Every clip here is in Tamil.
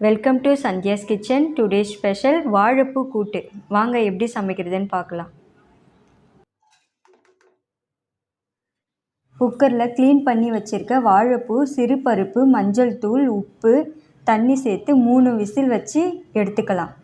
Welcome to Sandhya's kitchen. Today special வாழைப்பூ கூட்டு. வாங்க எப்படி சமைக்கிறதுன்னு பார்க்கலாம். குக்கரில் க்ளீன் பண்ணி வச்சுருக்க வாழைப்பூ, சிறுபருப்பு, மஞ்சள் தூள், உப்பு, தண்ணி சேர்த்து 3 விசில் வச்சு எடுத்துக்கலாம்.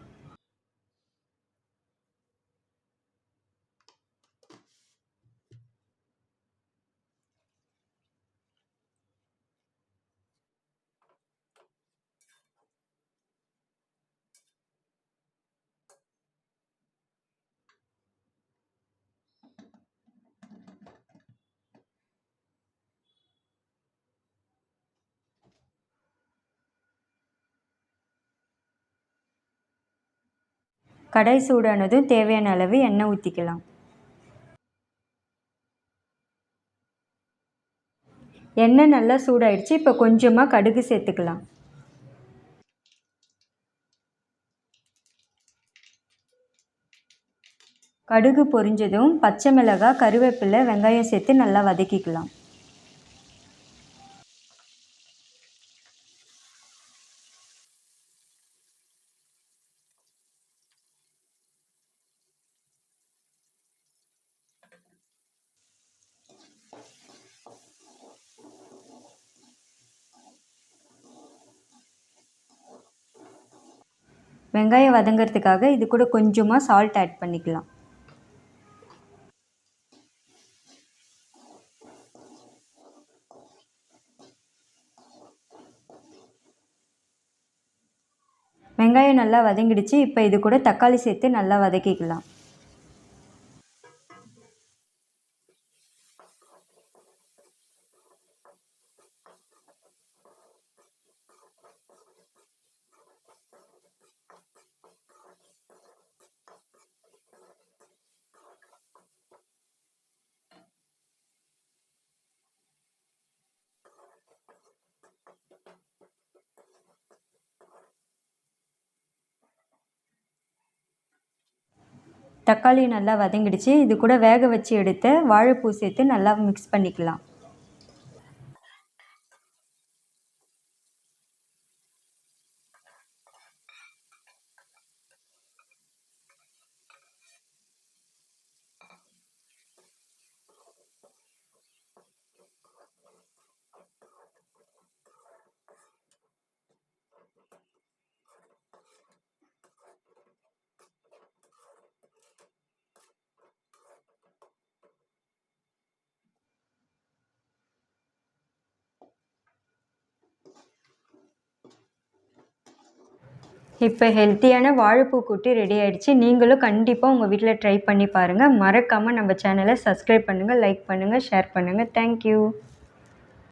கடாய் சூடானதும் தேவையான அளவு எண்ணெய் ஊற்றிக்கலாம். எண்ணெய் நல்லா சூடாயிடுச்சு. இப்போ கொஞ்சமாக கடுகு சேர்த்துக்கலாம். கடுகு பொரிஞ்சதும் பச்சை மிளகாய், கருவேப்பிலை, வெங்காயம் சேர்த்து நல்லா வதக்கிக்கலாம். வெங்காயம் வதங்கிறதுக்காக இது கூட கொஞ்சமாக சால்ட் ஆட் பண்ணிக்கலாம். வெங்காயம் நல்லா வதங்கிடுச்சு. இப்போ இது கூட தக்காளி சேர்த்து நல்லா வதக்கிக்கலாம். தக்காளி நல்லா வதங்கிடுச்சு. இது கூட வேக வச்சு எடுத்த வாழைப்பூ சேர்த்து நல்லா மிக்ஸ் பண்ணிக்கலாம். இப்போ ஹெல்த்தியான வாழைப்பூ கூட்டு ரெடி ஆகிடுச்சு. நீங்களும் கண்டிப்பாக உங்கள் வீட்டில் ட்ரை பண்ணி பாருங்கள். மறக்காமல் நம்ம சேனலை சப்ஸ்கிரைப் பண்ணுங்கள், லைக் பண்ணுங்கள், ஷேர் பண்ணுங்கள். தேங்க்யூ.